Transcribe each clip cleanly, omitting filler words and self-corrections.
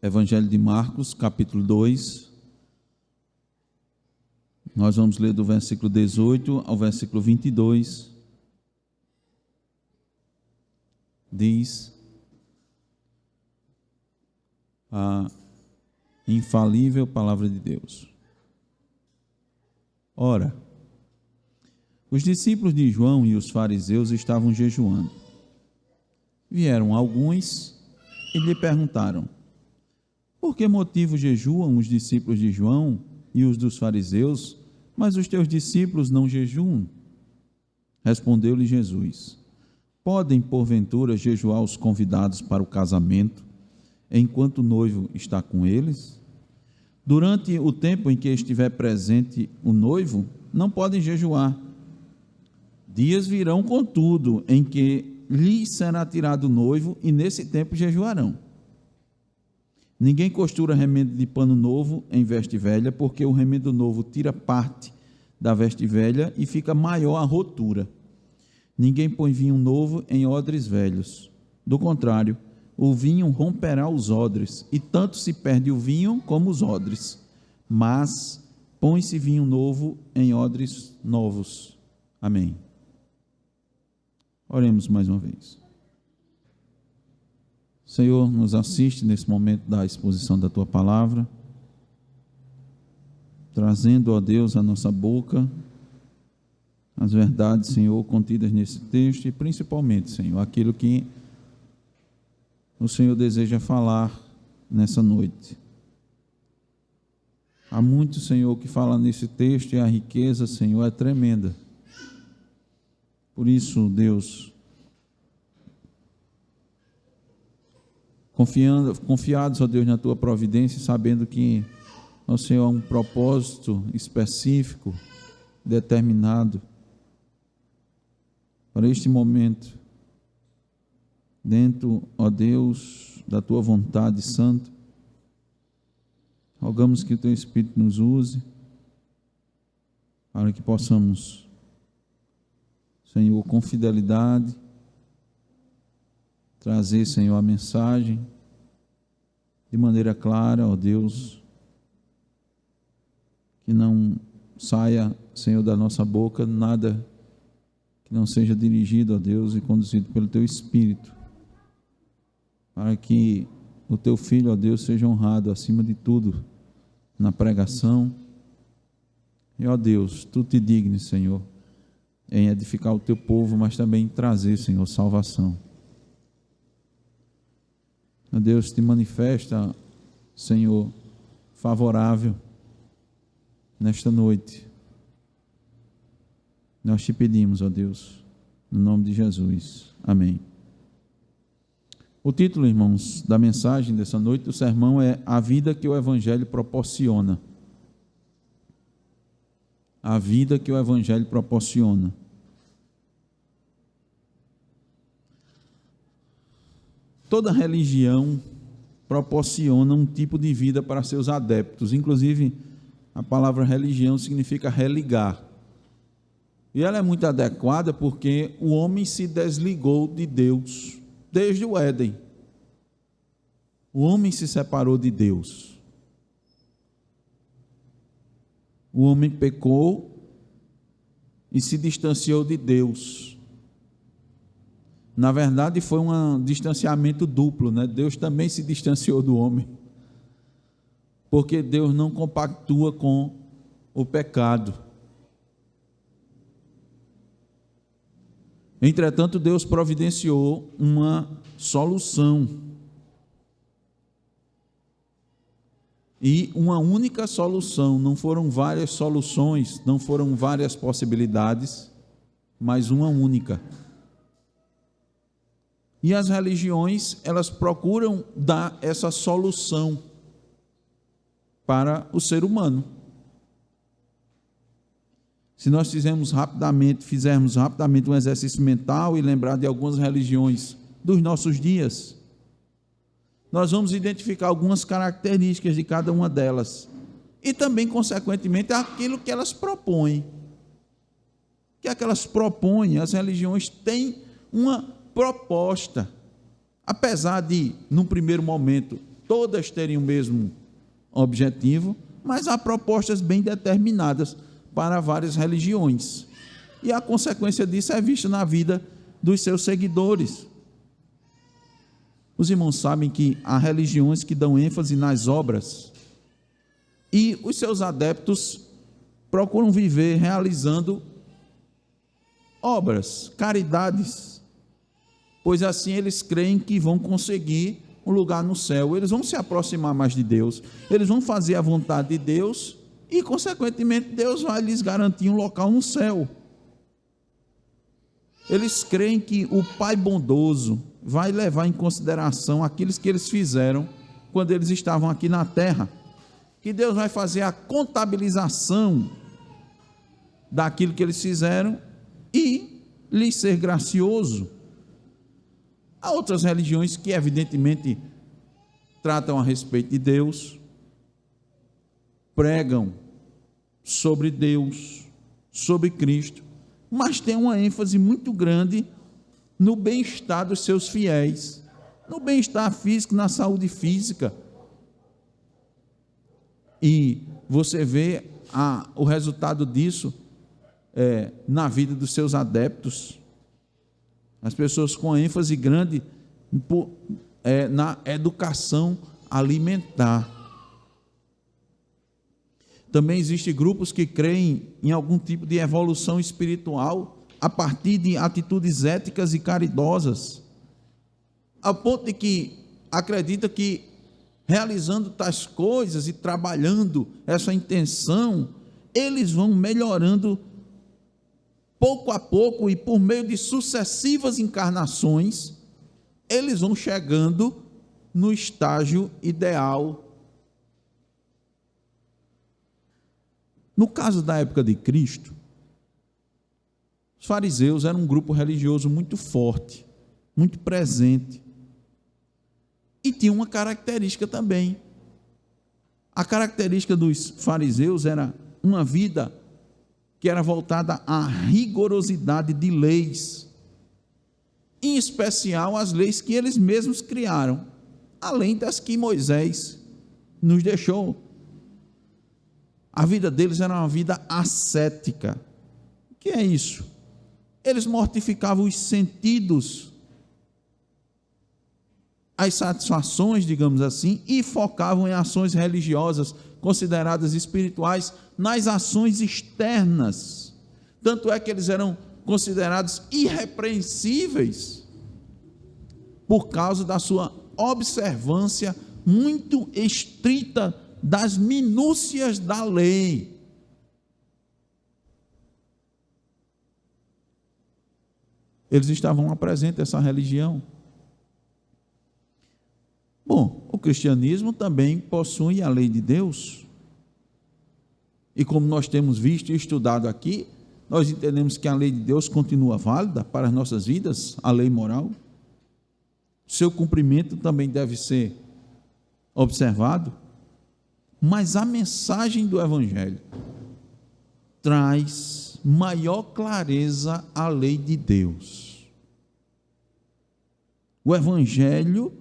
Evangelho de Marcos, capítulo 2. Nós vamos ler do versículo 18 ao versículo 22. Diz a infalível palavra de Deus. Ora, os discípulos de João e os fariseus estavam jejuando. Vieram alguns e lhe perguntaram: por que motivo jejuam os discípulos de João e os dos fariseus, mas os teus discípulos não jejuam? Respondeu-lhe Jesus: podem porventura jejuar os convidados para o casamento, enquanto o noivo está com eles? Durante o tempo em que estiver presente o noivo, não podem jejuar. Dias virão, contudo, em que lhes será tirado o noivo, e nesse tempo jejuarão. Ninguém costura remendo de pano novo em veste velha, porque o remendo novo tira parte da veste velha e fica maior a rotura. Ninguém põe vinho novo em odres velhos. Do contrário, o vinho romperá os odres, e tanto se perde o vinho como os odres. Mas põe-se vinho novo em odres novos. Amém. Oremos mais uma vez. Senhor, nos assiste nesse momento da exposição da Tua Palavra, trazendo, ó Deus, à nossa boca as verdades, Senhor, contidas nesse texto, e principalmente, Senhor, aquilo que o Senhor deseja falar nessa noite. Há muito, Senhor, que fala nesse texto, e a riqueza, Senhor, é tremenda. Por isso, Deus, confiados, ó Deus, na Tua providência, sabendo que o Senhor há um propósito específico, determinado para este momento, dentro, ó Deus, da Tua vontade santa. Rogamos que o Teu Espírito nos use, para que possamos, Senhor, com fidelidade, trazer, Senhor, a mensagem de maneira clara, ó Deus, que não saia, Senhor, da nossa boca nada que não seja dirigido, ó Deus, e conduzido pelo Teu Espírito, para que o Teu Filho, ó Deus, seja honrado acima de tudo na pregação. E, ó Deus, Tu te dignes, Senhor, em edificar o Teu povo, mas também em trazer, Senhor, salvação. Ó Deus, te manifesta, Senhor, favorável nesta noite. Nós te pedimos, ó Deus, no nome de Jesus. Amém. O título, irmãos, da mensagem dessa noite do sermão é A Vida que o Evangelho Proporciona. A vida que o Evangelho proporciona. Toda religião proporciona um tipo de vida para seus adeptos. Inclusive, a palavra religião significa religar. E ela é muito adequada porque o homem se desligou de Deus desde o Éden. O homem se separou de Deus. O homem pecou e se distanciou de Deus. Na verdade, foi um distanciamento duplo, né? Deus também se distanciou do homem, porque Deus não compactua com o pecado. Entretanto, Deus providenciou uma solução, e uma única solução. Não foram várias soluções, não foram várias possibilidades, mas uma única. E as religiões, elas procuram dar essa solução para o ser humano. Se nós fizermos rapidamente um exercício mental e lembrar de algumas religiões dos nossos dias, nós vamos identificar algumas características de cada uma delas e também, consequentemente, aquilo que elas propõem. O que é que elas propõem? As religiões têm uma proposta, apesar de, num primeiro momento, todas terem o mesmo objetivo, mas há propostas bem determinadas para várias religiões. E a consequência disso é vista na vida dos seus seguidores. Os irmãos sabem que há religiões que dão ênfase nas obras, e os seus adeptos procuram viver realizando obras, caridades, pois assim eles creem que vão conseguir um lugar no céu, eles vão se aproximar mais de Deus, eles vão fazer a vontade de Deus e, consequentemente, Deus vai lhes garantir um local no céu. Eles creem que o Pai bondoso vai levar em consideração aqueles que eles fizeram quando eles estavam aqui na terra, que Deus vai fazer a contabilização daquilo que eles fizeram e lhes ser gracioso. Há outras religiões que evidentemente tratam a respeito de Deus, pregam sobre Deus, sobre Cristo, mas tem uma ênfase muito grande no bem-estar dos seus fiéis, no bem-estar físico, na saúde física. E você vê o resultado disso na vida dos seus adeptos. As pessoas com ênfase grande na educação alimentar. Também existem grupos que creem em algum tipo de evolução espiritual a partir de atitudes éticas e caridosas, ao ponto de que acredita que realizando tais coisas e trabalhando essa intenção, eles vão melhorando pouco a pouco, e por meio de sucessivas encarnações, eles vão chegando no estágio ideal. No caso da época de Cristo, os fariseus eram um grupo religioso muito forte, muito presente, e tinha uma característica também. A característica dos fariseus era uma vida que era voltada à rigorosidade de leis, em especial as leis que eles mesmos criaram, além das que Moisés nos deixou. A vida deles era uma vida ascética. O que é isso? Eles mortificavam os sentidos, as satisfações, digamos assim, e focavam em ações religiosas, consideradas espirituais, nas ações externas. Tanto é que eles eram considerados irrepreensíveis por causa da sua observância muito estrita das minúcias da lei. Eles estavam apresentes a essa religião. Bom, o cristianismo também possui a lei de Deus, e como nós temos visto e estudado aqui, nós entendemos que a lei de Deus continua válida para as nossas vidas, a lei moral. Seu cumprimento também deve ser observado, mas a mensagem do Evangelho traz maior clareza à lei de Deus. O Evangelho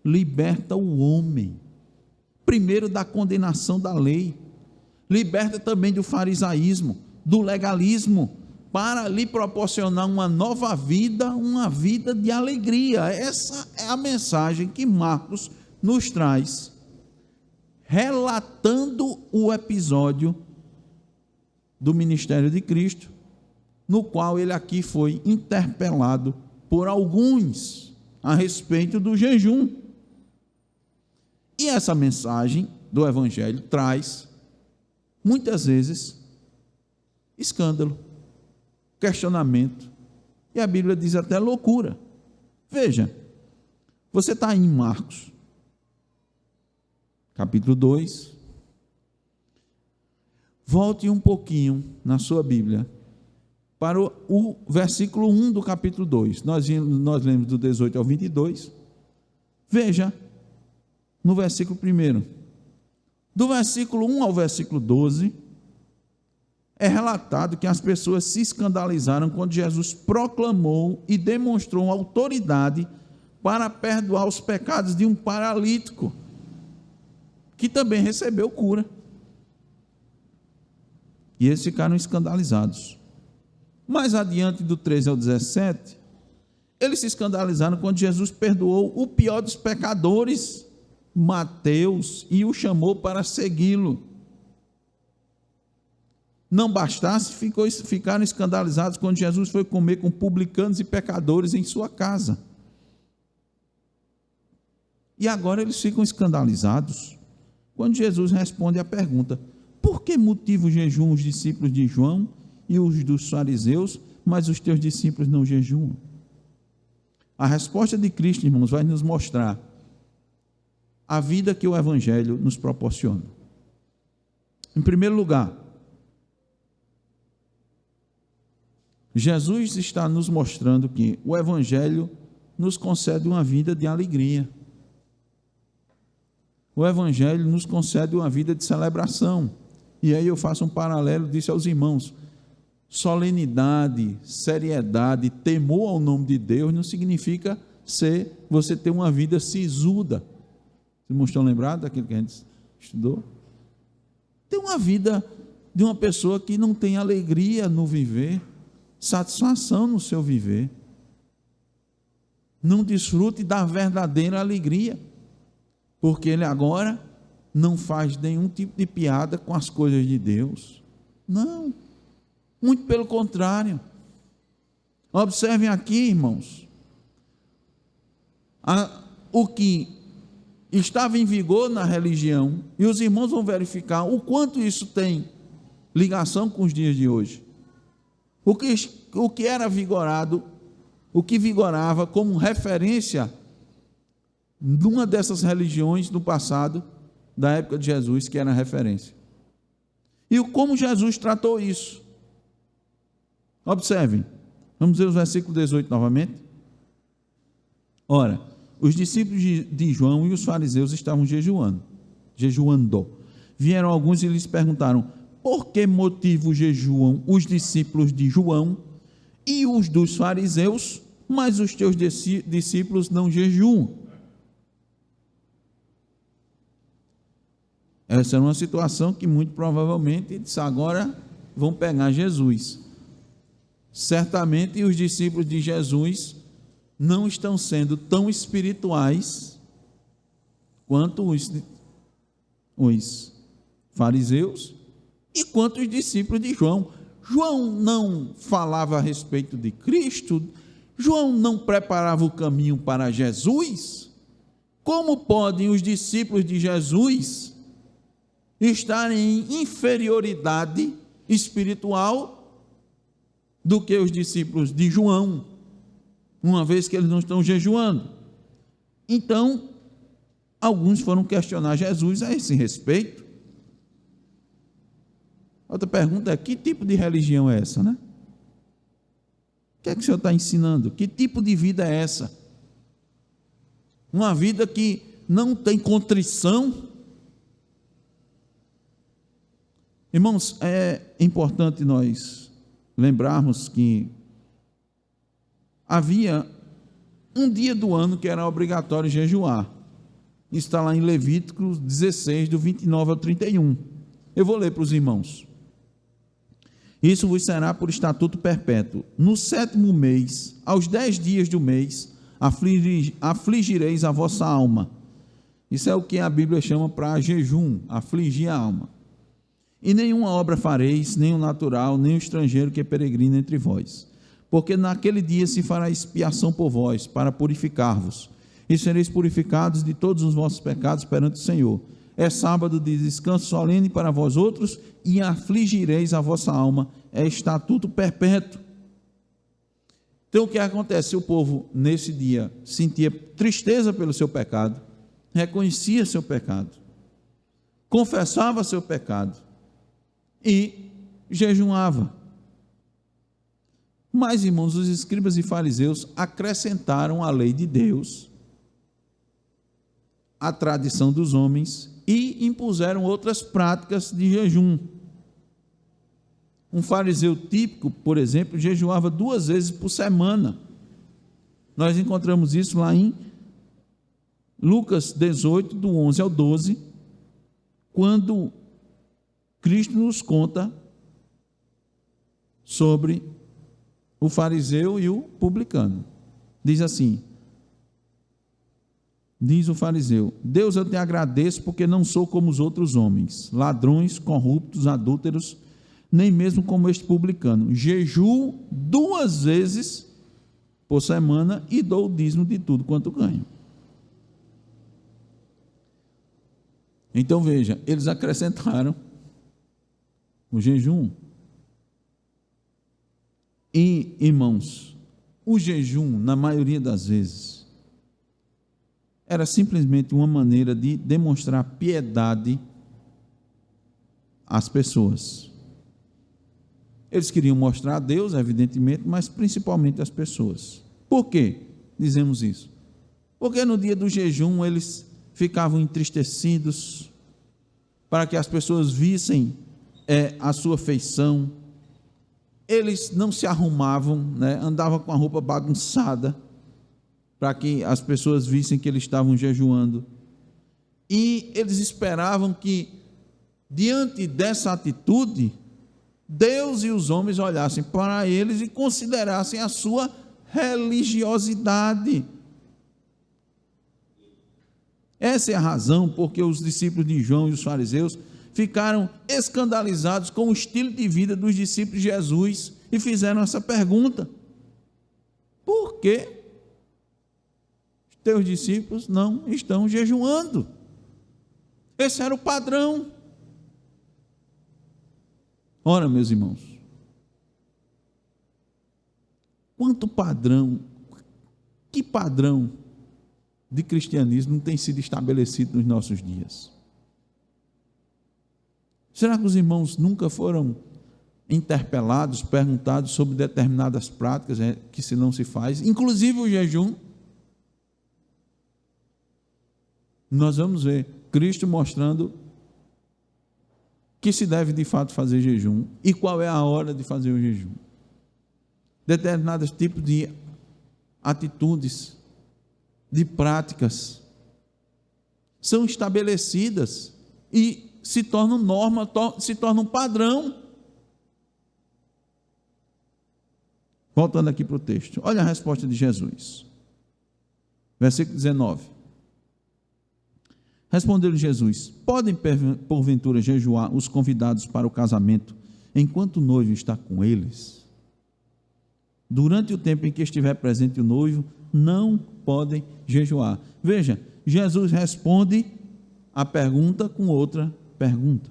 liberta o homem, primeiro da condenação da lei, liberta também do farisaísmo, do legalismo, para lhe proporcionar uma nova vida, uma vida de alegria. Essa é a mensagem que Marcos nos traz, relatando o episódio do ministério de Cristo, no qual ele aqui foi interpelado por alguns a respeito do jejum. E essa mensagem do Evangelho traz, muitas vezes, escândalo, questionamento, e a Bíblia diz até loucura. Veja, você está em Marcos, capítulo 2, volte um pouquinho na sua Bíblia, para o versículo 1 do capítulo 2, nós lemos do 18 ao 22, veja, no versículo 1, do versículo 1 ao versículo 12, é relatado que as pessoas se escandalizaram quando Jesus proclamou e demonstrou autoridade para perdoar os pecados de um paralítico. que também recebeu cura. E eles ficaram escandalizados. Mais adiante, do 13 ao 17, eles se escandalizaram quando Jesus perdoou o pior dos pecadores, Mateus, e o chamou para segui-lo. Não bastasse, ficaram escandalizados quando Jesus foi comer com publicanos e pecadores em sua casa. E agora eles ficam escandalizados quando Jesus responde à pergunta: por que motivo jejuam os discípulos de João e os dos fariseus, mas os teus discípulos não jejuam? A resposta de Cristo, irmãos, vai nos mostrar a vida que o Evangelho nos proporciona. Em primeiro lugar, Jesus está nos mostrando que o Evangelho nos concede uma vida de alegria. O Evangelho nos concede uma vida de celebração. E aí eu faço um paralelo, disse aos irmãos: solenidade, seriedade, temor ao nome de Deus não significa você ter uma vida sisuda. Vocês estão lembrados daquilo que a gente estudou? Tem uma vida de uma pessoa que não tem alegria no viver, satisfação no seu viver, não desfrute da verdadeira alegria, porque ele agora não faz nenhum tipo de piada com as coisas de Deus. Não, muito pelo contrário. Observem aqui, irmãos, o que estava em vigor na religião, e os irmãos vão verificar o quanto isso tem ligação com os dias de hoje. O que era vigorado, o que vigorava como referência numa dessas religiões do passado, da época de Jesus, que era referência. E como Jesus tratou isso? Observem, vamos ver o versículo 18 novamente. Ora, os discípulos de João e os fariseus estavam jejuando. Vieram alguns e lhes perguntaram: por que motivo jejuam os discípulos de João e os dos fariseus, mas os teus discípulos não jejuam? Essa era uma situação que muito provavelmente eles agora vão pegar Jesus. Certamente os discípulos de Jesus não estão sendo tão espirituais quanto os fariseus e quanto os discípulos de João. João não falava a respeito de Cristo, João não preparava o caminho para Jesus. Como podem os discípulos de Jesus estarem em inferioridade espiritual do que os discípulos de João, uma vez que eles não estão jejuando? Então, alguns foram questionar Jesus a esse respeito. Outra pergunta é: que tipo de religião é essa, né? O que é que o Senhor está ensinando? Que tipo de vida é essa? Uma vida que não tem contrição? Irmãos, é importante nós lembrarmos que havia um dia do ano que era obrigatório jejuar. Isso está lá em Levítico 16, do 29 ao 31. Eu vou ler para os irmãos. Isso vos será por estatuto perpétuo. No 7º mês, aos 10 dias do mês, afligireis a vossa alma. Isso é o que a Bíblia chama para jejum, afligir a alma. E nenhuma obra fareis, nem o natural, nem o estrangeiro que peregrina entre vós. Porque naquele dia se fará expiação por vós, para purificar-vos. E sereis purificados de todos os vossos pecados perante o Senhor. É sábado de descanso solene para vós outros, e afligireis a vossa alma. É estatuto perpétuo. Então o que acontece? O povo nesse dia sentia tristeza pelo seu pecado, reconhecia seu pecado, confessava seu pecado e jejuava. Mas, irmãos, os escribas e fariseus acrescentaram à lei de Deus a tradição dos homens e impuseram outras práticas de jejum. Um fariseu típico, por exemplo, jejuava 2 vezes por semana. Nós encontramos isso lá em Lucas 18, do 11 ao 12, quando Cristo nos conta sobre o fariseu e o publicano. Diz assim, diz o fariseu: Deus, eu te agradeço porque não sou como os outros homens, ladrões, corruptos, adúlteros, nem mesmo como este publicano. Jejuo 2 vezes por semana e dou o dízimo de tudo quanto ganho. Então veja, eles acrescentaram o jejum. E, irmãos, o jejum, na maioria das vezes, era simplesmente uma maneira de demonstrar piedade às pessoas. Eles queriam mostrar a Deus, evidentemente, mas principalmente às pessoas. Por quê dizemos isso? Porque no dia do jejum eles ficavam entristecidos para que as pessoas vissem a sua feição. Eles não se arrumavam, né? Andavam com a roupa bagunçada, para que as pessoas vissem que eles estavam jejuando. E eles esperavam que, diante dessa atitude, Deus e os homens olhassem para eles e considerassem a sua religiosidade. Essa é a razão porque os discípulos de João e os fariseus ficaram escandalizados com o estilo de vida dos discípulos de Jesus e fizeram essa pergunta: por que os teus discípulos não estão jejuando? Esse era o padrão. Ora, meus irmãos, que padrão de cristianismo não tem sido estabelecido nos nossos dias? Será que os irmãos nunca foram interpelados, perguntados sobre determinadas práticas que se não se faz, inclusive o jejum? Nós vamos ver Cristo mostrando que se deve de fato fazer jejum e qual é a hora de fazer o jejum. Determinados tipos de atitudes, de práticas são estabelecidas e se tornam norma, se tornam padrão. Voltando aqui para o texto, olha a resposta de Jesus, versículo 19. Respondeu-lhe Jesus: podem porventura jejuar os convidados para o casamento, enquanto o noivo está com eles? Durante o tempo em que estiver presente o noivo, não podem jejuar. Veja, Jesus responde a pergunta com outra pergunta.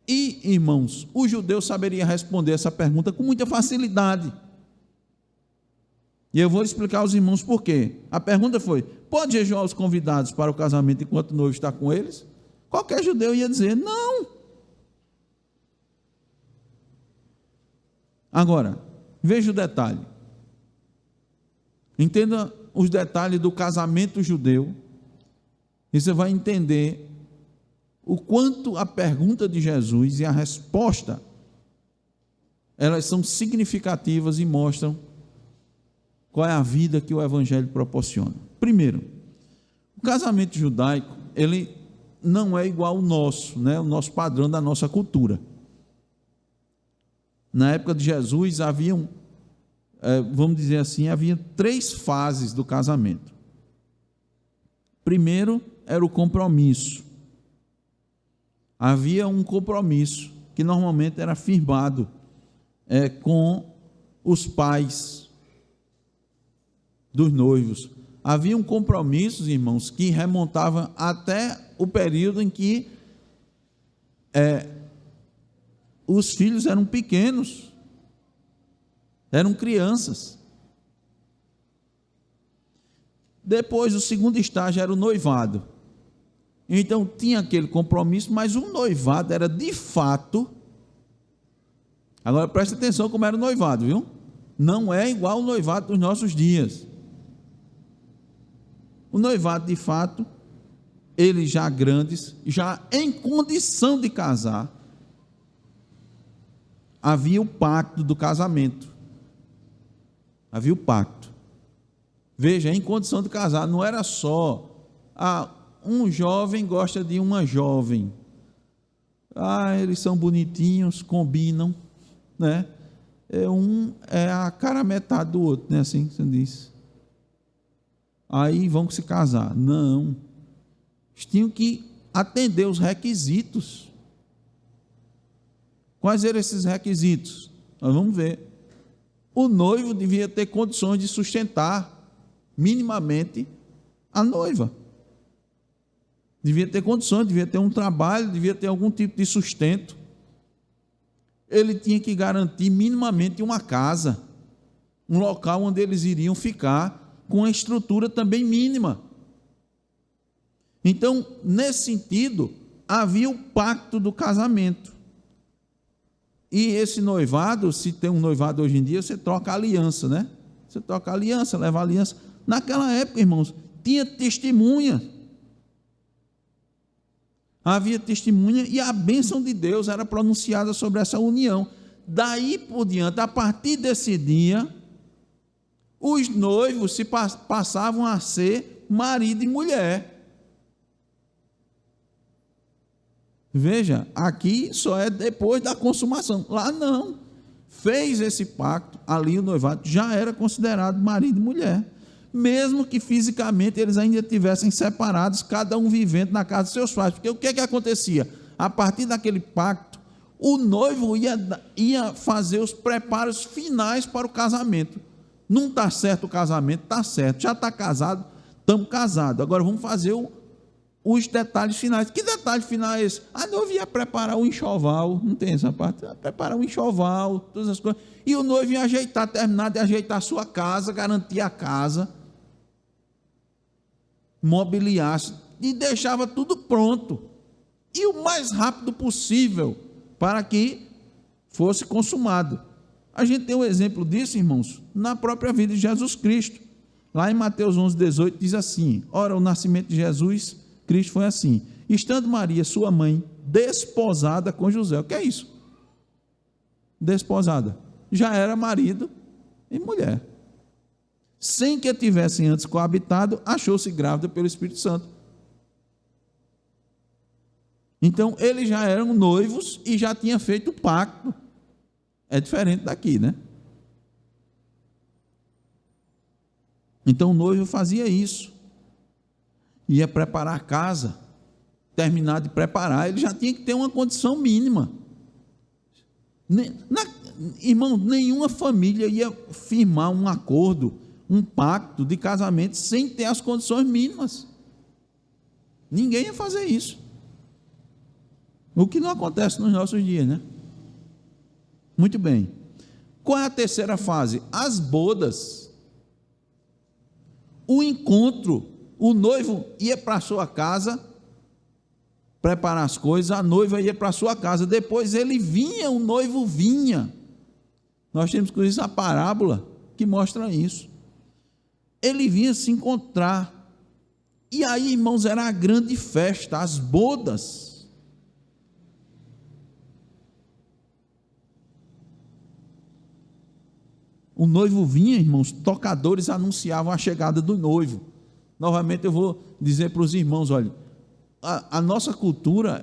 E, irmãos, o judeu saberia responder essa pergunta com muita facilidade. E eu vou explicar aos irmãos por quê. A pergunta foi: pode jejuar os convidados para o casamento enquanto o noivo está com eles? Qualquer judeu ia dizer não. Agora, veja o detalhe. Entenda os detalhes do casamento judeu e você vai entender o quanto a pergunta de Jesus e a resposta, elas são significativas e mostram qual é a vida que o Evangelho proporciona. Primeiro, o casamento judaico, ele não é igual ao nosso, né? O nosso padrão da nossa cultura. Na época de Jesus, haviam, vamos dizer assim, havia 3 fases do casamento. Primeiro, era o compromisso. Havia um compromisso, que normalmente era firmado com os pais dos noivos. Havia um compromisso, irmãos, que remontava até o período em que os filhos eram pequenos, eram crianças. Depois, o segundo estágio era o noivado. Então, tinha aquele compromisso, mas o noivado era de fato. Agora, preste atenção como era o noivado, viu? Não é igual ao noivado dos nossos dias. O noivado, de fato, eles já grandes, já em condição de casar, havia o pacto do casamento. Havia o pacto. Veja, em condição de casar, não era só um jovem gosta de uma jovem. Eles são bonitinhos, combinam, né? Um é a cara metade do outro, né? Assim que você diz. Aí vão se casar. Não. Eles tinham que atender os requisitos. Quais eram esses requisitos? Nós vamos ver. O noivo devia ter condições de sustentar minimamente a noiva. Devia ter condições, devia ter um trabalho, devia ter algum tipo de sustento. Ele tinha que garantir minimamente uma casa, um local onde eles iriam ficar, com uma estrutura também mínima. Então, nesse sentido, havia o pacto do casamento. E esse noivado, se tem um noivado hoje em dia, você troca aliança, né? Você troca aliança, leva aliança. Naquela época, irmãos, tinha testemunha. Havia testemunha e a bênção de Deus era pronunciada sobre essa união. Daí por diante, a partir desse dia, os noivos se passavam a ser marido e mulher. Veja, aqui só é depois da consumação. Lá não. Fez esse pacto, ali o noivado já era considerado marido e mulher. Mesmo que fisicamente eles ainda estivessem separados, cada um vivendo na casa de seus pais. Porque o que acontecia? A partir daquele pacto, o noivo ia fazer os preparos finais para o casamento. Não está certo o casamento? Está certo. Já está casado? Estamos casados. Agora vamos fazer os detalhes finais. Que detalhe final é esse? A noiva ia preparar o enxoval. Não tem essa parte? Ia preparar o enxoval, todas as coisas. E o noivo ia ajeitar, terminar de ajeitar a sua casa, garantir a casa, mobiliar-se e deixava tudo pronto. E o mais rápido possível para que fosse consumado. A gente tem um exemplo disso, irmãos, na própria vida de Jesus Cristo. Lá em Mateus 11:18 diz assim: ora, o nascimento de Jesus Cristo foi assim: estando Maria, sua mãe, desposada com José. O que é isso? Desposada. Já era marido e mulher. Sem que tivessem antes coabitado, achou-se grávida pelo Espírito Santo. Então, eles já eram noivos e já tinham feito o pacto. É diferente daqui, né? Então, o noivo fazia isso. Ia preparar a casa, terminar de preparar, ele já tinha que ter uma condição mínima. Irmão, nenhuma família ia firmar um acordo, um pacto de casamento sem ter as condições mínimas. Ninguém ia fazer isso. O que não acontece nos nossos dias, né? Muito bem. Qual é a terceira fase? As bodas. O encontro. O noivo ia para a sua casa preparar as coisas, a noiva ia para a sua casa, depois ele vinha, o noivo vinha. Nós temos com isso a parábola que mostra isso. Ele vinha se encontrar. E aí, irmãos, era a grande festa, as bodas. O noivo vinha, irmãos, tocadores anunciavam a chegada do noivo. Novamente eu vou dizer para os irmãos, olha, a nossa cultura,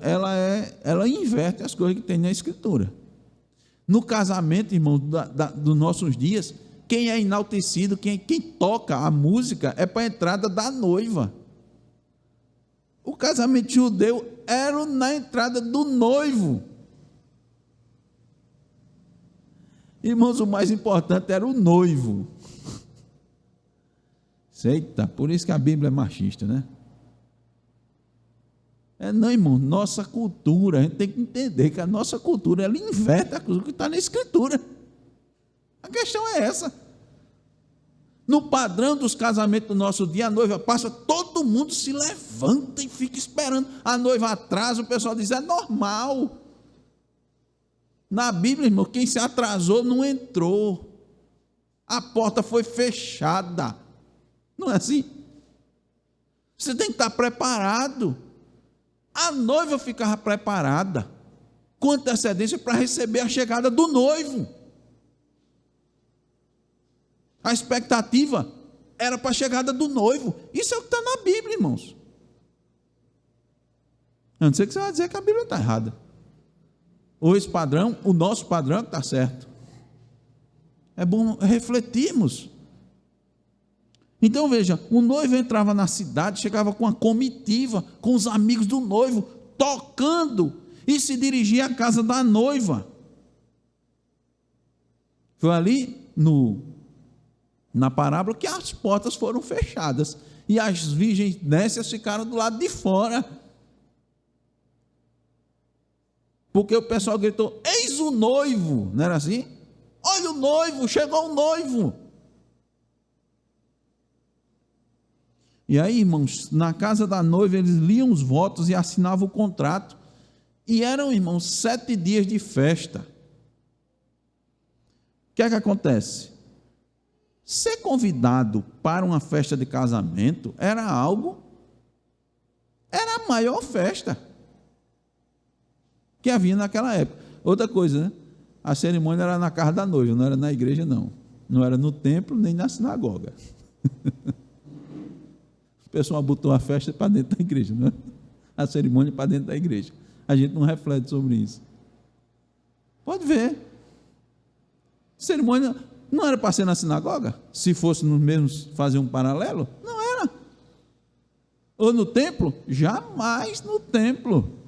ela inverte as coisas que tem na Escritura. No casamento, irmãos, dos nossos dias, quem é enaltecido, quem toca a música é para a entrada da noiva. O casamento judeu era na entrada do noivo. Irmãos, o mais importante era o noivo. Eita, por isso que a Bíblia é machista, né? Não, irmão, nossa cultura, a gente tem que entender que a nossa cultura, ela inverte o que está na Escritura. A questão é essa. No padrão dos casamentos do nosso dia, a noiva passa, todo mundo se levanta e fica esperando. A noiva atrasa, o pessoal diz, é normal. Na Bíblia, irmão, quem se atrasou não entrou. A porta foi fechada. Não é assim? Você tem que estar preparado. A noiva ficava preparada com antecedência para receber a chegada do noivo. A expectativa era para a chegada do noivo. Isso é o que está na Bíblia, irmãos. A não ser que você vai dizer que a Bíblia está errada. Ou esse padrão, o nosso padrão está certo. É bom refletirmos. Então veja, o noivo entrava na cidade, chegava com a comitiva, com os amigos do noivo, tocando, e se dirigia à casa da noiva. Foi ali na parábola que as portas foram fechadas, e as virgens nécias ficaram do lado de fora. Porque o pessoal gritou: eis o noivo, não era assim? Olha o noivo, chegou o noivo. E aí, irmãos, na casa da noiva eles liam os votos e assinavam o contrato. E eram, irmãos, 7 dias de festa. O que é que acontece? Ser convidado para uma festa de casamento era a maior festa que havia naquela época. Outra coisa, né? A cerimônia era na casa da noiva, não era na igreja, não. Não era no templo, nem na sinagoga. O pessoal botou a festa para dentro da igreja, não é? A cerimônia para dentro da igreja. A gente não reflete sobre isso. Pode ver. Cerimônia não era para ser na sinagoga? Se fosse nos mesmos fazer um paralelo? Não era. Ou no templo? Jamais no templo.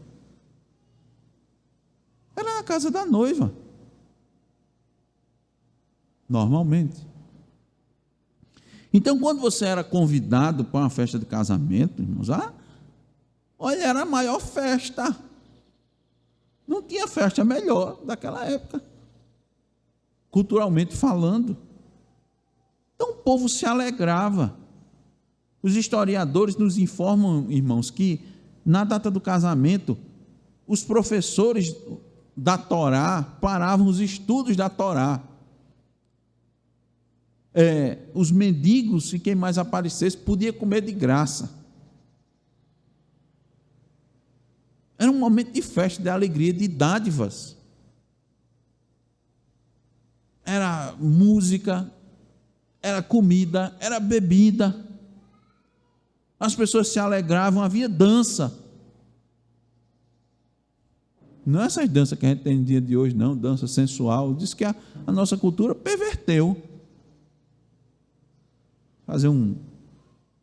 Era na casa da noiva. Normalmente. Então, quando você era convidado para uma festa de casamento, irmãos, olha, era a maior festa. Não tinha festa melhor daquela época, culturalmente falando. Então, o povo se alegrava. Os historiadores nos informam, irmãos, que na data do casamento, os professores da Torá paravam os estudos da Torá. Os mendigos e quem mais aparecesse podia comer de graça. Era um momento de festa, de alegria, de dádivas. Era música, era comida, era bebida. As pessoas se alegravam, havia dança. Não é essas danças que a gente tem no dia de hoje, não, dança sensual. Diz que a nossa cultura perverteu.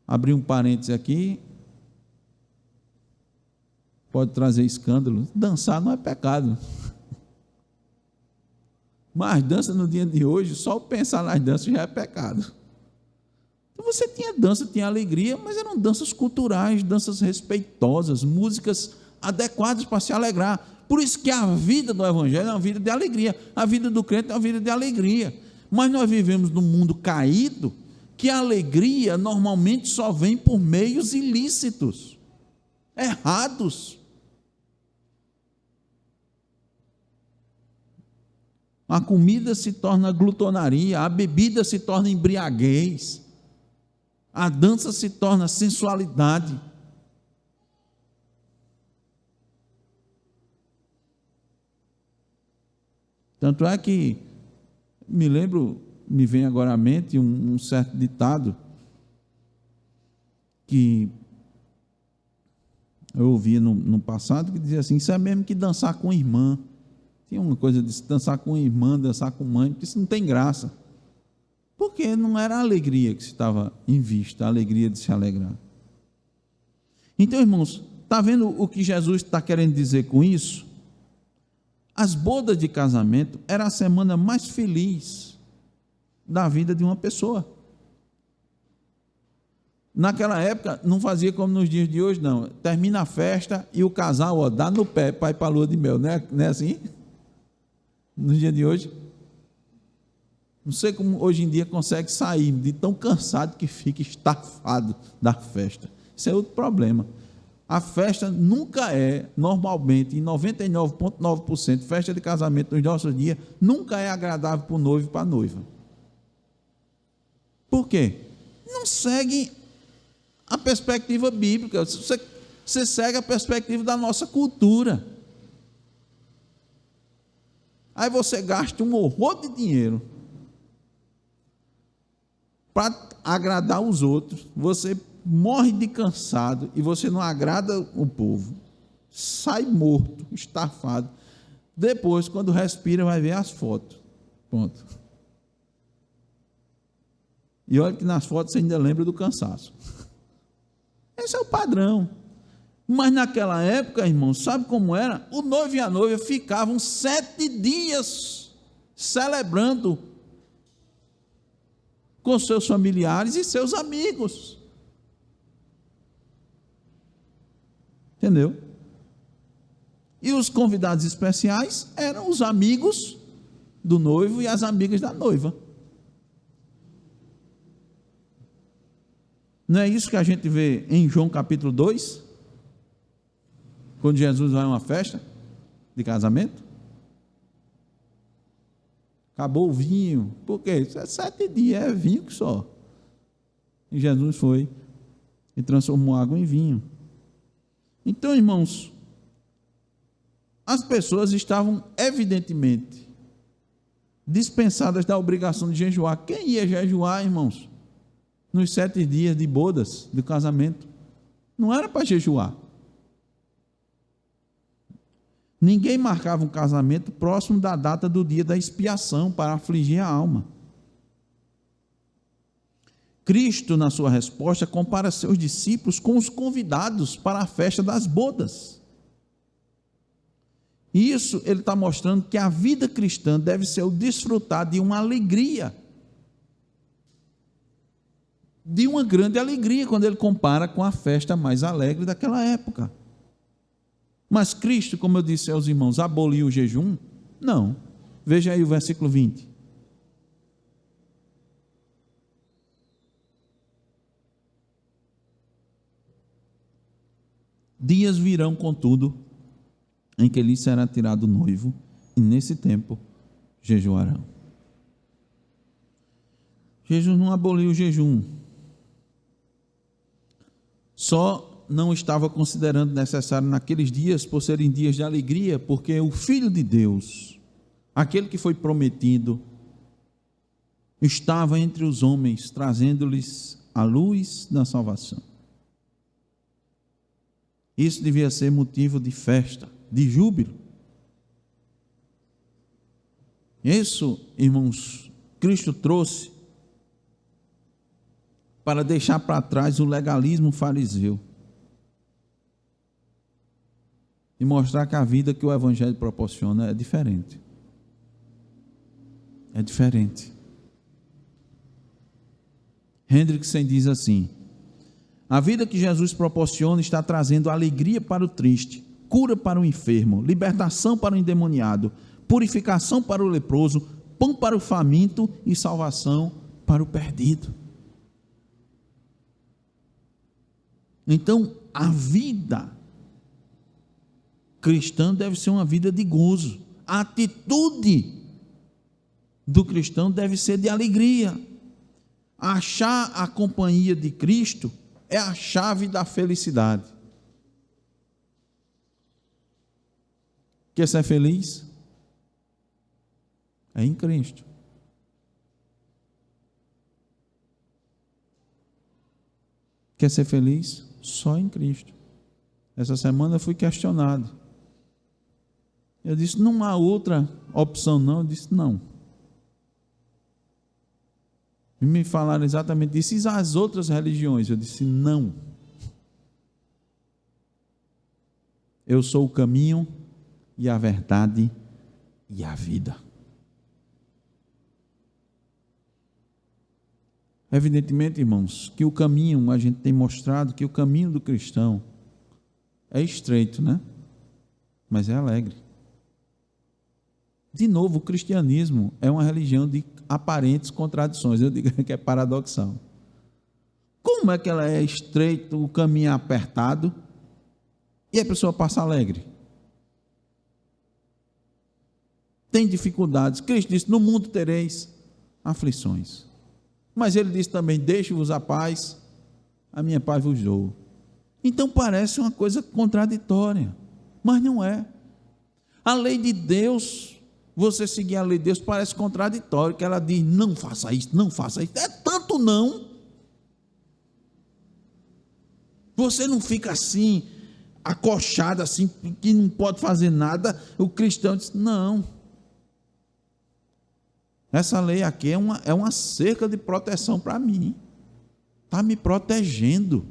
Abrir um parênteses aqui, pode trazer escândalo. Dançar não é pecado, mas dança no dia de hoje, só pensar nas danças já é pecado. Então você tinha dança, tinha alegria, mas eram danças culturais, danças respeitosas, músicas adequadas para se alegrar. Por isso que a vida do evangelho é uma vida de alegria, a vida do crente é uma vida de alegria. Mas nós vivemos num mundo caído, que a alegria normalmente só vem por meios ilícitos, errados. A comida se torna glutonaria, a bebida se torna embriaguez, a dança se torna sensualidade. Tanto é que me vem agora à mente um certo ditado que eu ouvi no passado, que dizia assim: isso é mesmo que dançar com irmã. Tinha uma coisa de dançar com irmã, dançar com mãe, porque isso não tem graça. Porque não era a alegria que se estava em vista, a alegria de se alegrar. Então, irmãos, está vendo o que Jesus está querendo dizer com isso? As bodas de casamento era a semana mais feliz da vida de uma pessoa. Naquela época, não fazia como nos dias de hoje, não. Termina a festa e o casal dá no pé para ir para a lua de mel, não é assim? No dia de hoje. Não sei como hoje em dia consegue sair, de tão cansado que fica, estafado da festa. Isso é outro problema. A festa nunca é, normalmente, em 99,9%, festa de casamento nos nossos dias, nunca é agradável para o noivo e para a noiva. Por quê? Não segue a perspectiva bíblica, você segue a perspectiva da nossa cultura. Aí você gasta um horror de dinheiro para agradar os outros, você morre de cansado e você não agrada o povo. sai morto, estafado. Depois, quando respira, vai ver as fotos. Pronto. E olha que nas fotos você ainda lembra do cansaço. Esse é o padrão. Mas naquela época, irmão, sabe como era? O noivo e a noiva ficavam 7 dias celebrando com seus familiares e seus amigos. Entendeu? E os convidados especiais eram os amigos do noivo e as amigas da noiva. Não é isso que a gente vê em João capítulo 2? Quando Jesus vai a uma festa de casamento? Acabou o vinho. Por quê? 7 dias, é vinho que só. E Jesus foi e transformou água em vinho. Então, irmãos, as pessoas estavam evidentemente dispensadas da obrigação de jejuar. Quem ia jejuar, irmãos, nos 7 dias de bodas, de casamento? Não era para jejuar. Ninguém marcava um casamento próximo da data do dia da expiação para afligir a alma. Cristo, na sua resposta, compara seus discípulos com os convidados para a festa das bodas. E isso ele está mostrando que a vida cristã deve ser o desfrutar de uma alegria, de uma grande alegria, quando ele compara com a festa mais alegre daquela época. Mas Cristo, como eu disse aos irmãos, aboliu o jejum? Não. Veja aí o versículo 20. Dias virão, contudo, em que lhes será tirado o noivo, e nesse tempo jejuarão. Jesus não aboliu o jejum, só não estava considerando necessário naqueles dias, por serem dias de alegria, porque o Filho de Deus, aquele que foi prometido, estava entre os homens, trazendo-lhes a luz da salvação. Isso devia ser motivo de festa, de júbilo. Isso, irmãos, Cristo trouxe para deixar para trás o legalismo fariseu e mostrar que a vida que o Evangelho proporciona é diferente. É diferente. Hendrickson diz assim: a vida que Jesus proporciona está trazendo alegria para o triste, cura para o enfermo, libertação para o endemoniado, purificação para o leproso, pão para o faminto e salvação para o perdido. Então, a vida cristã deve ser uma vida de gozo. A atitude do cristão deve ser de alegria. Achar a companhia de Cristo é a chave da felicidade. Quer ser feliz? É em Cristo. Quer ser feliz? Só em Cristo. Essa semana eu fui questionado. Eu disse, não há outra opção não? Eu disse, não. E me falaram exatamente isso. E as outras religiões? Eu disse, não. Eu sou o caminho e a verdade e a vida. Evidentemente, irmãos, que o caminho, a gente tem mostrado que o caminho do cristão é estreito, né? Mas é alegre. De novo, o cristianismo é uma religião de aparentes contradições. Eu digo que é paradoxal. Como é que ela é estreita, o caminho é apertado e a pessoa passa alegre? Tem dificuldades. Cristo disse, no mundo tereis aflições. Mas ele disse também, deixe-vos a paz, a minha paz vos dou. Então parece uma coisa contraditória, mas não é. A lei de Deus, você seguir a lei de Deus parece contraditório, que ela diz, não faça isso, não faça isso. É tanto não. Você não fica assim, acochada assim, que não pode fazer nada. O cristão diz: não, essa lei aqui é uma cerca de proteção para mim, está me protegendo.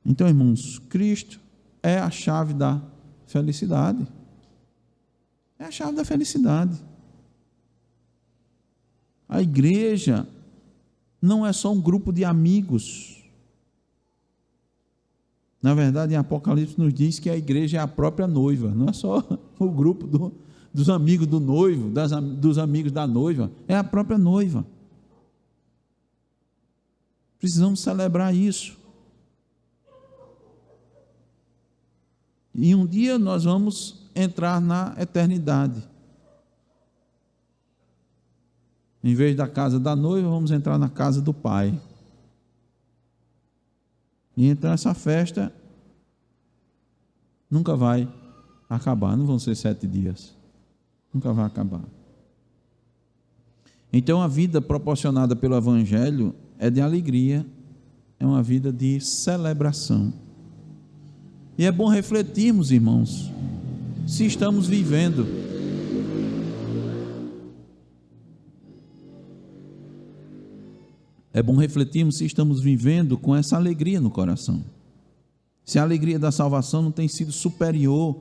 Então, irmãos, Cristo é a chave da felicidade. É a chave da felicidade. A igreja não é só um grupo de amigos. Na verdade, em Apocalipse nos diz que a igreja é a própria noiva. Não é só o grupo dos amigos do noivo, dos amigos da noiva. É a própria noiva. Precisamos celebrar isso. E um dia nós vamos entrar na eternidade. Em vez da casa da noiva, vamos entrar na casa do Pai. E então essa festa nunca vai acabar. Não vão ser 7 dias. Nunca vai acabar. Então a vida proporcionada pelo Evangelho é de alegria, é uma vida de celebração. E é bom refletirmos, irmãos, se estamos vivendo com essa alegria no coração. Se a alegria da salvação não tem sido superior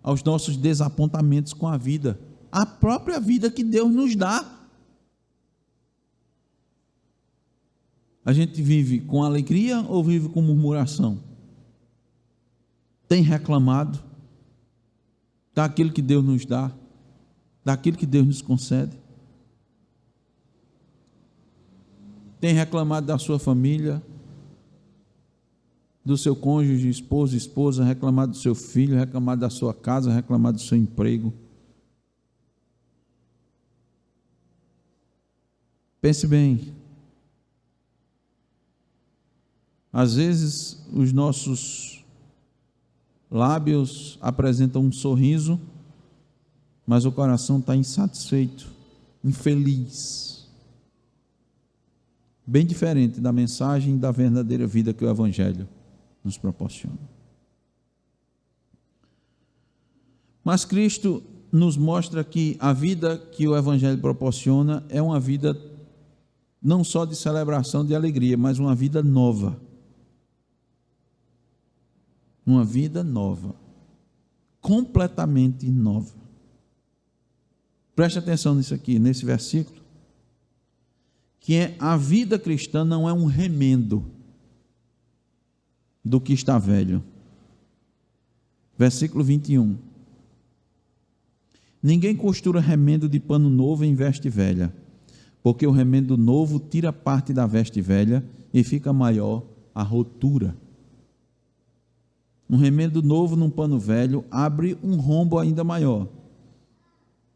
aos nossos desapontamentos com a vida, a própria vida que Deus nos dá. A gente vive com alegria ou vive com murmuração? Tem reclamado daquilo que Deus nos dá, daquilo que Deus nos concede? Tem reclamado da sua família, do seu cônjuge, esposo, esposa, reclamado do seu filho, reclamado da sua casa, reclamado do seu emprego? Pense bem. Às vezes os nossos lábios apresentam um sorriso, mas o coração está insatisfeito, infeliz. Bem diferente da mensagem da verdadeira vida que o Evangelho nos proporciona. Mas Cristo nos mostra que a vida que o Evangelho proporciona é uma vida não só de celebração, de alegria, mas uma vida nova. Uma vida nova, completamente nova. Preste atenção nisso aqui, nesse versículo, que a vida cristã não é um remendo do que está velho. Versículo 21. Ninguém costura remendo de pano novo em veste velha, porque o remendo novo tira parte da veste velha e fica maior a rotura. Um remendo novo num pano velho abre um rombo ainda maior.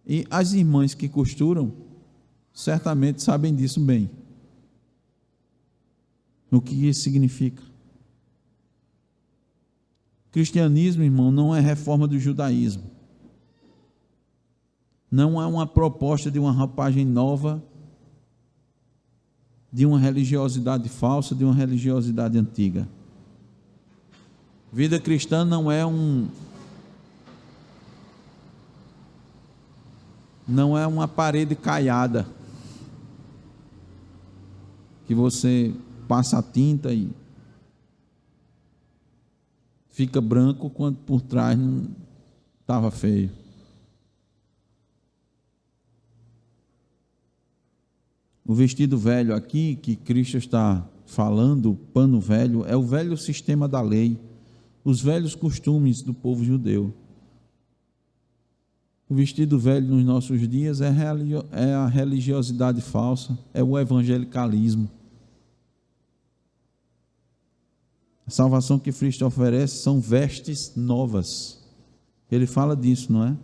E as irmãs que costuram certamente sabem disso bem. O que isso significa? Cristianismo, irmão, não é reforma do judaísmo. Não é uma proposta de uma roupagem nova, de uma religiosidade falsa, de uma religiosidade antiga. Vida cristã não é uma parede caiada que você passa a tinta e fica branco quando por trás não estava feio. O vestido velho aqui que Cristo está falando, o pano velho, é o velho sistema da lei, os velhos costumes do povo judeu. O vestido velho nos nossos dias é a religiosidade falsa, é o evangelicalismo. A salvação que Cristo oferece são vestes novas. Ele fala disso, não é?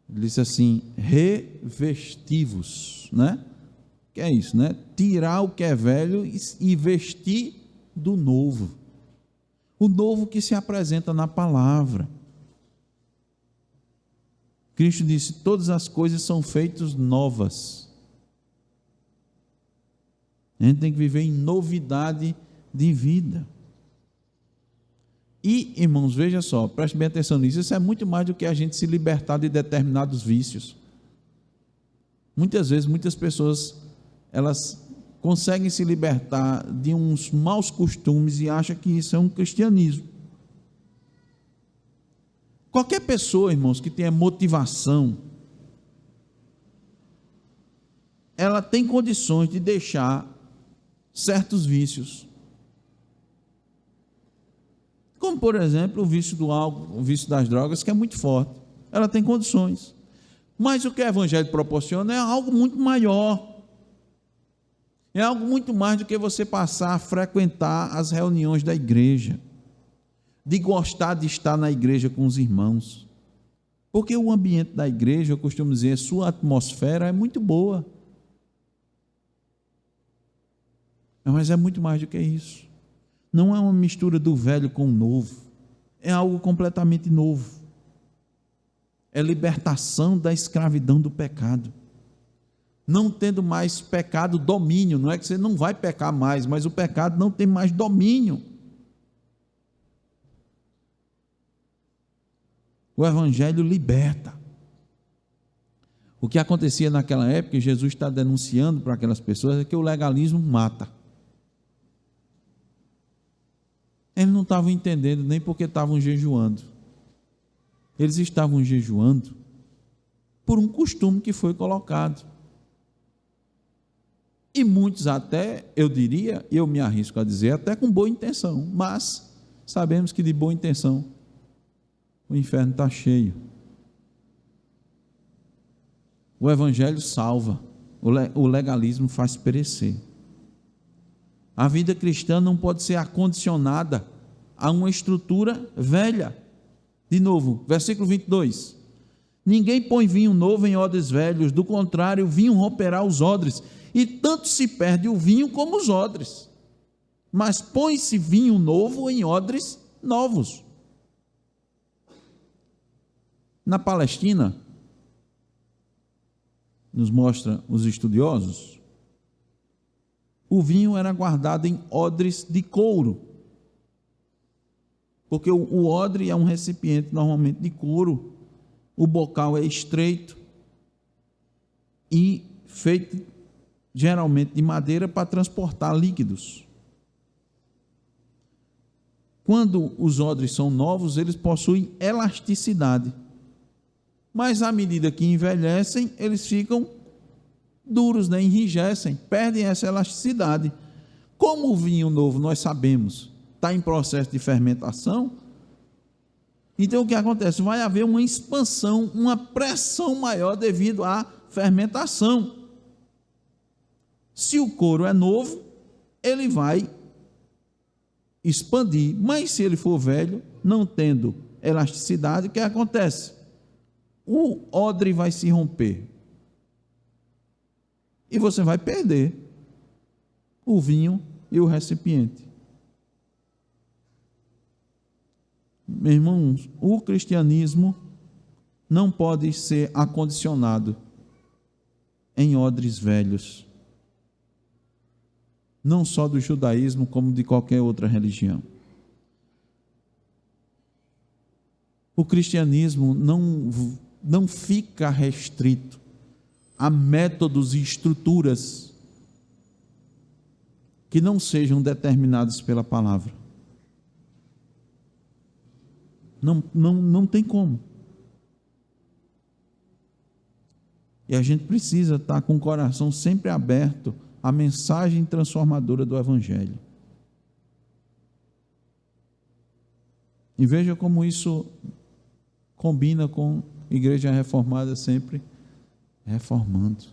Ele disse assim: revestivos, né? Que é isso, né? Tirar o que é velho e vestir do novo. O novo que se apresenta na palavra. Cristo disse: todas as coisas são feitas novas. A gente tem que viver em novidade de vida. E, irmãos, veja só, preste bem atenção nisso, isso é muito mais do que a gente se libertar de determinados vícios. Muitas vezes, muitas pessoas, elas conseguem se libertar de uns maus costumes e acham que isso é um cristianismo. Qualquer pessoa, irmãos, que tenha motivação, ela tem condições de deixar certos vícios. Como, por exemplo, o vício do álcool, o vício das drogas, que é muito forte. Ela tem condições. Mas o que o Evangelho proporciona é algo muito maior. É algo muito mais do que você passar a frequentar as reuniões da igreja, de gostar de estar na igreja com os irmãos. Porque o ambiente da igreja, eu costumo dizer, sua atmosfera é muito boa. Mas é muito mais do que isso. Não é uma mistura do velho com o novo. É algo completamente novo. É libertação da escravidão do pecado. Não tendo mais pecado domínio. Não é que você não vai pecar mais, mas o pecado não tem mais domínio. O Evangelho liberta. O que acontecia naquela época, e Jesus está denunciando para aquelas pessoas, é que o legalismo mata. Eles não estavam entendendo nem porque estavam jejuando. Eles estavam jejuando por um costume que foi colocado. E muitos até, eu diria, eu me arrisco a dizer, até com boa intenção, mas sabemos que de boa intenção o inferno está cheio. O Evangelho salva, o legalismo faz perecer. A vida cristã não pode ser acondicionada a uma estrutura velha. De novo, versículo 22. Ninguém põe vinho novo em odres velhos, do contrário, o vinho romperá os odres, e tanto se perde o vinho como os odres. Mas põe-se vinho novo em odres novos. Na Palestina, nos mostra os estudiosos, o vinho era guardado em odres de couro, porque o odre é um recipiente normalmente de couro, o bocal é estreito e feito geralmente de madeira para transportar líquidos. Quando os odres são novos, eles possuem elasticidade, mas à medida que envelhecem, eles ficam duros, enrijecem, perdem essa elasticidade. Como o vinho novo, nós sabemos, está em processo de fermentação, então o que acontece? Vai haver uma expansão, uma pressão maior devido à fermentação. Se o couro é novo, ele vai expandir, mas se ele for velho, não tendo elasticidade, o que acontece? O odre vai se romper e você vai perder o vinho e o recipiente. Meus irmãos, o cristianismo não pode ser acondicionado em odres velhos, não só do judaísmo, como de qualquer outra religião. O cristianismo não fica restrito a métodos e estruturas que não sejam determinados pela palavra. Não tem como. E a gente precisa estar com o coração sempre aberto à mensagem transformadora do Evangelho. E veja como isso combina com a igreja reformada sempre reformando.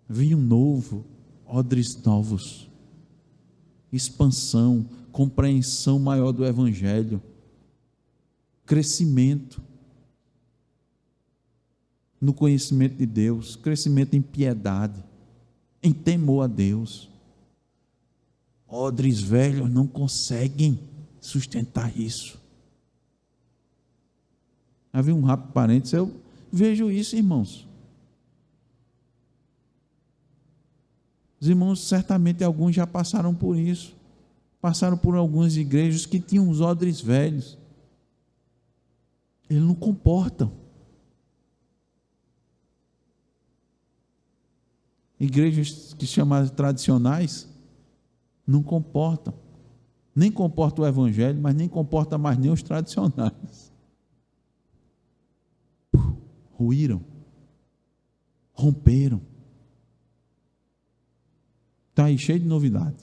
Vinho novo, odres novos, expansão, compreensão maior do Evangelho, crescimento no conhecimento de Deus, crescimento em piedade, em temor a Deus. Odres velhos não conseguem sustentar isso. Havia um rápido parênteses, eu vejo isso, irmãos. Os irmãos, certamente alguns já passaram por isso. Passaram por algumas igrejas que tinham os odres velhos. Eles não comportam. Igrejas que chamadas tradicionais não comportam. Nem comporta o evangelho, mas nem comporta mais nem os tradicionais. Ruíram. Romperam. Está aí cheio de novidade.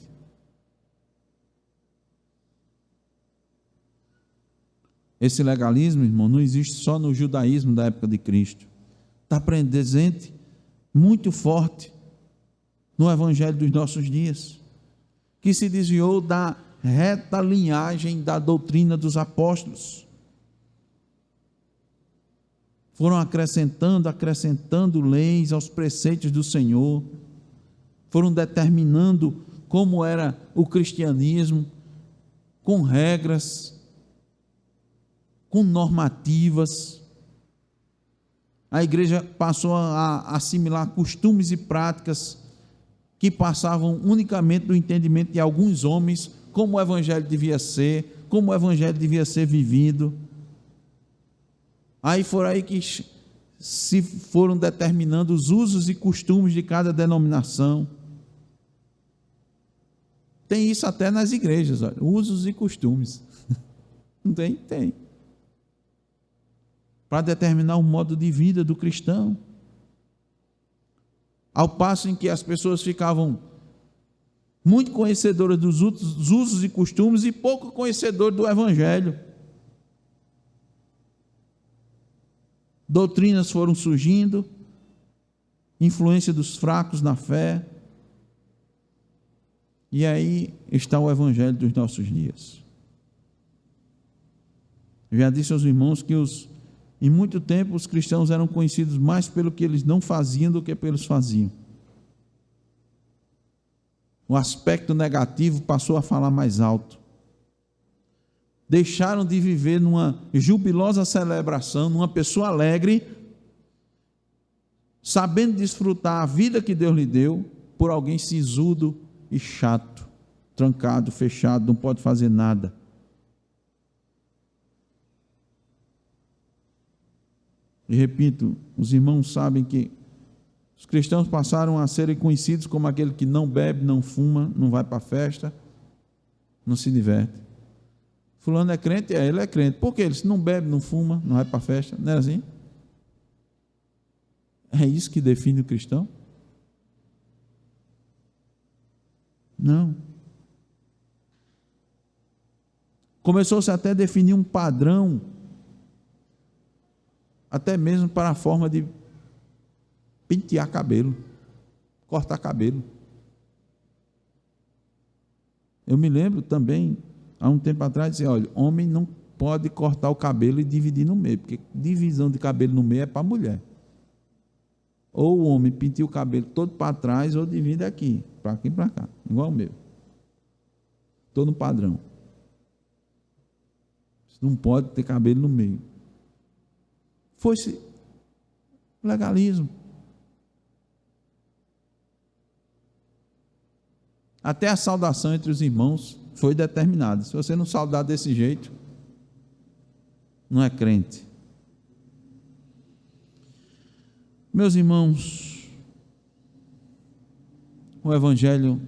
Esse legalismo, irmão, não existe só no judaísmo da época de Cristo. Está presente muito forte no evangelho dos nossos dias, que se desviou da reta linhagem da doutrina dos apóstolos. Foram acrescentando leis aos preceitos do Senhor, foram determinando como era o cristianismo, com regras, com normativas. A igreja passou a assimilar costumes e práticas que passavam unicamente do entendimento de alguns homens, como o evangelho devia ser, como o evangelho devia ser vivido. Aí foram aí que se foram determinando os usos e costumes de cada denominação. Tem isso até nas igrejas, olha, usos e costumes. Não tem? Tem. Para determinar o modo de vida do cristão. Ao passo em que as pessoas ficavam muito conhecedoras dos usos e costumes e pouco conhecedoras do evangelho. Doutrinas foram surgindo, influência dos fracos na fé, e aí está o evangelho dos nossos dias. Eu já disse aos irmãos que em muito tempo os cristãos eram conhecidos mais pelo que eles não faziam do que pelos faziam. O aspecto negativo passou a falar mais alto. Deixaram de viver numa jubilosa celebração, numa pessoa alegre, sabendo desfrutar a vida que Deus lhe deu, por alguém sisudo e chato, trancado, fechado, não pode fazer nada. E repito, os irmãos sabem que os cristãos passaram a serem conhecidos como aquele que não bebe, não fuma, não vai para a festa, não se diverte. Fulano é crente? Ele é crente. Por quê? Ele não bebe, não fuma, não vai para a festa. Não é assim? É isso que define o cristão? Não. Começou-se até a definir um padrão, até mesmo para a forma de pentear cabelo, cortar cabelo. Eu me lembro também, há um tempo atrás, dizia, olha, homem não pode cortar o cabelo e dividir no meio, porque divisão de cabelo no meio é para a mulher. Ou o homem penteia o cabelo todo para trás, ou divide aqui e para cá, igual o meu. Estou no padrão. Não pode ter cabelo no meio. Foi-se legalismo. Até a saudação entre os irmãos foi determinada. Se você não saudar desse jeito, não é crente. Meus irmãos, o Evangelho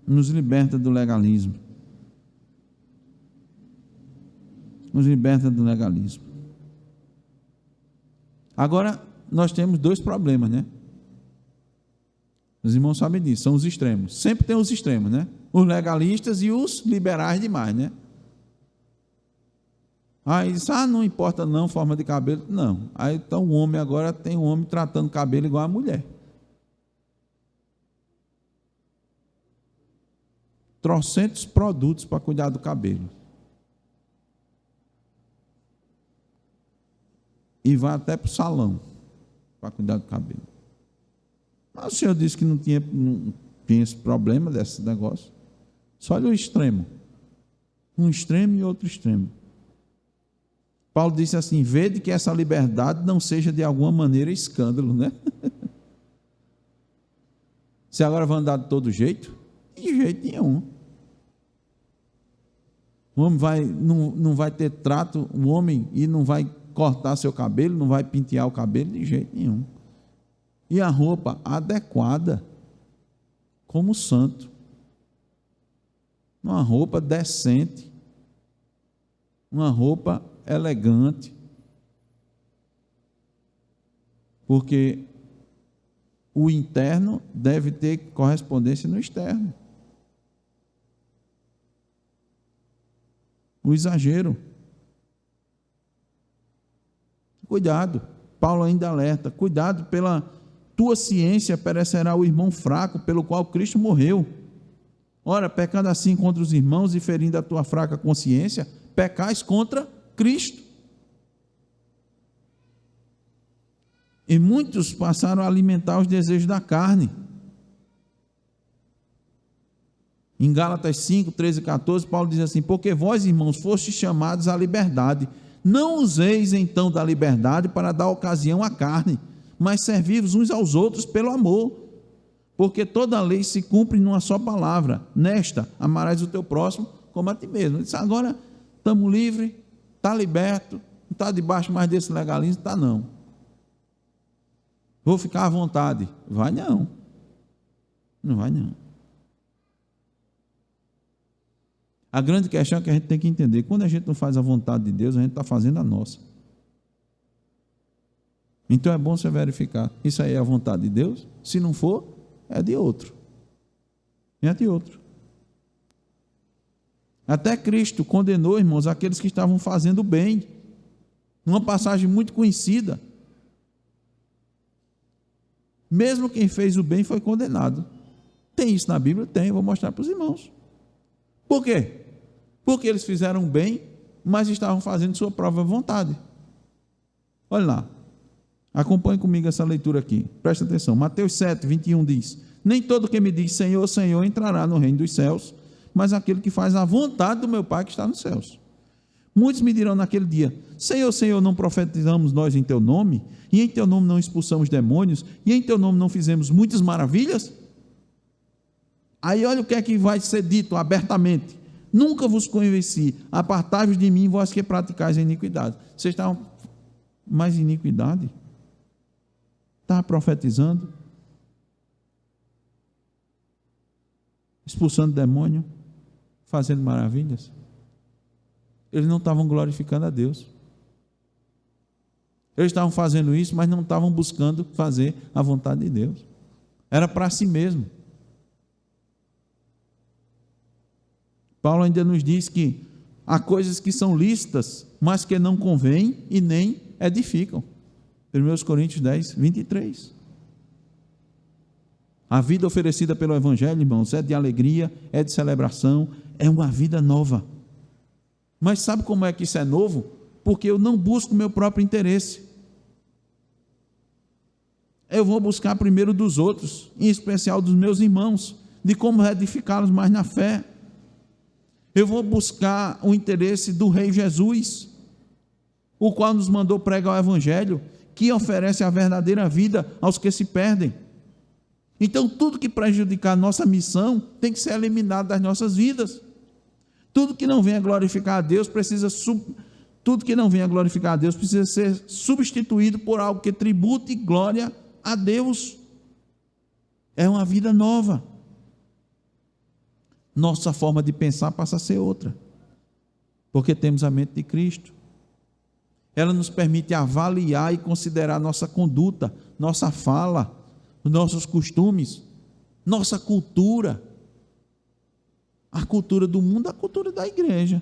nos liberta do legalismo. Nos liberta do legalismo. Agora, nós temos dois problemas, né? Os irmãos sabem disso, são os extremos. Sempre tem os extremos, né? Os legalistas e os liberais demais, né? Aí diz, não importa não, forma de cabelo. Não. Aí então o homem agora tem um homem tratando cabelo igual a mulher. Trocentos produtos para cuidar do cabelo. E vai até para o salão para cuidar do cabelo. Mas o senhor disse que não tinha esse problema desse negócio. Só olha o extremo. Um extremo e outro extremo. Paulo disse assim, vede que essa liberdade não seja de alguma maneira escândalo, né? Você agora vai andar de todo jeito? De jeito nenhum. O homem não vai ter trato, o homem, e não vai cortar seu cabelo, não vai pentear o cabelo de jeito nenhum. E a roupa adequada, como santo. Uma roupa decente, uma roupa elegante. Porque o interno deve ter correspondência no externo. O exagero. Cuidado, Paulo ainda alerta, cuidado, pela tua ciência perecerá o irmão fraco, pelo qual Cristo morreu. Ora, pecando assim contra os irmãos e ferindo a tua fraca consciência, pecais contra Cristo. E muitos passaram a alimentar os desejos da carne. Em Gálatas 5, 13 e 14, Paulo diz assim: porque vós, irmãos, fostes chamados à liberdade, não useis então da liberdade para dar ocasião à carne, mas servi-vos uns aos outros pelo amor, porque toda a lei se cumpre numa só palavra, nesta, amarás o teu próximo como a ti mesmo. Ele disse: agora estamos livres, está liberto, não está debaixo mais desse legalismo, está não. Vou ficar à vontade. Vai não. Não vai não. A grande questão é que a gente tem que entender: quando a gente não faz a vontade de Deus, a gente está fazendo a nossa. Então é bom você verificar: isso aí é a vontade de Deus? Se não for, é de outro. É de outro. Até Cristo condenou, irmãos, aqueles que estavam fazendo o bem. Numa passagem muito conhecida. Mesmo quem fez o bem foi condenado. Tem isso na Bíblia? Tem, eu vou mostrar para os irmãos. Por quê? Porque eles fizeram bem, mas estavam fazendo sua própria vontade. Olha lá, acompanhe comigo essa leitura aqui, presta atenção. Mateus 7, 21 diz: nem todo que me diz Senhor, Senhor entrará no reino dos céus, mas aquele que faz a vontade do meu Pai que está nos céus. Muitos me dirão naquele dia: Senhor, Senhor, não profetizamos nós em teu nome? E em teu nome não expulsamos demônios? E em teu nome não fizemos muitas maravilhas? Aí olha o que é que vai ser dito abertamente: nunca vos conheci, apartai-vos de mim, vós que praticais a iniquidade. Vocês estavam mais iniquidade? Estavam profetizando, expulsando demônio, fazendo maravilhas. Eles não estavam glorificando a Deus. Eles estavam fazendo isso, mas não estavam buscando fazer a vontade de Deus. Era para si mesmo. Paulo ainda nos diz que há coisas que são lícitas, mas que não convêm e nem edificam. 1 Coríntios 10, 23. A vida oferecida pelo Evangelho, irmãos, é de alegria, é de celebração, é uma vida nova. Mas sabe como é que isso é novo? Porque eu não busco o meu próprio interesse. Eu vou buscar primeiro dos outros, em especial dos meus irmãos, de como edificá-los mais na fé. Eu vou buscar o interesse do Rei Jesus, o qual nos mandou pregar o Evangelho, que oferece a verdadeira vida aos que se perdem. Então, tudo que prejudicar a nossa missão tem que ser eliminado das nossas vidas. Tudo que não venha glorificar a Deus precisa ser substituído por algo que tribute glória a Deus. É uma vida nova. Nossa forma de pensar passa a ser outra, porque temos a mente de Cristo. Ela nos permite avaliar e considerar nossa conduta, nossa fala, nossos costumes, nossa cultura, a cultura do mundo, a cultura da igreja.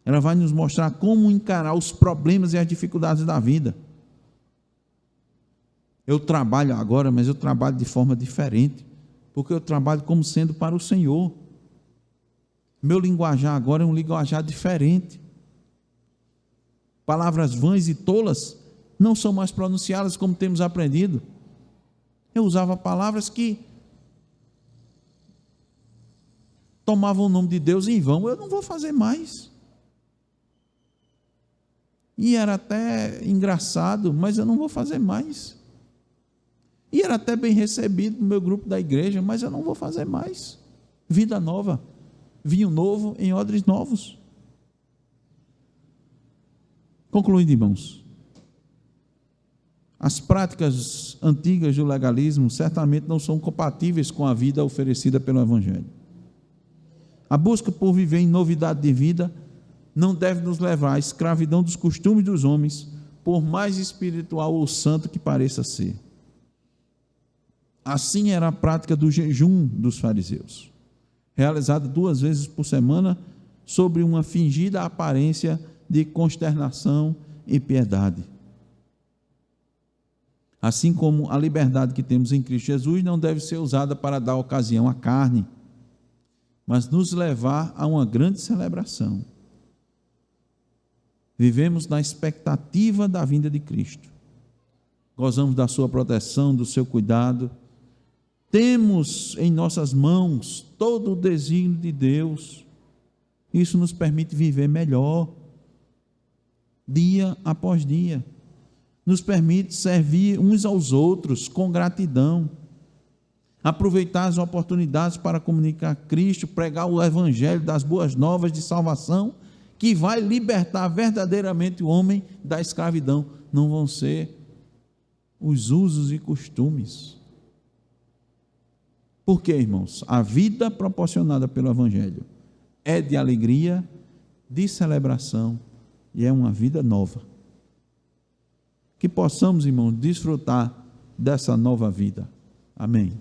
Ela vai nos mostrar como encarar os problemas e as dificuldades da vida. Eu trabalho agora, mas eu trabalho de forma diferente, porque eu trabalho como sendo para o Senhor. Meu linguajar agora é um linguajar diferente. Palavras vãs e tolas não são mais pronunciadas como temos aprendido. Eu usava palavras que tomavam o nome de Deus em vão. Eu não vou fazer mais. E era até engraçado, mas eu não vou fazer mais. E era até bem recebido no meu grupo da igreja, mas eu não vou fazer mais. Vida nova, vinho novo em odres novos. Concluindo, irmãos, as práticas antigas do legalismo certamente não são compatíveis com a vida oferecida pelo Evangelho. A busca por viver em novidade de vida não deve nos levar à escravidão dos costumes dos homens, por mais espiritual ou santo que pareça ser. Assim era a prática do jejum dos fariseus, realizada 2 vezes por semana, sob uma fingida aparência de consternação e piedade. Assim como a liberdade que temos em Cristo Jesus não deve ser usada para dar ocasião à carne, mas nos levar a uma grande celebração. Vivemos na expectativa da vinda de Cristo. Gozamos da sua proteção, do seu cuidado. Temos em nossas mãos todo o desígnio de Deus. Isso nos permite viver melhor, dia após dia. Nos permite servir uns aos outros com gratidão. Aproveitar as oportunidades para comunicar Cristo, pregar o Evangelho das boas novas de salvação, que vai libertar verdadeiramente o homem da escravidão. Não vão ser os usos e costumes. Por quê, irmãos? A vida proporcionada pelo Evangelho é de alegria, de celebração, e é uma vida nova. Que possamos, irmãos, desfrutar dessa nova vida. Amém.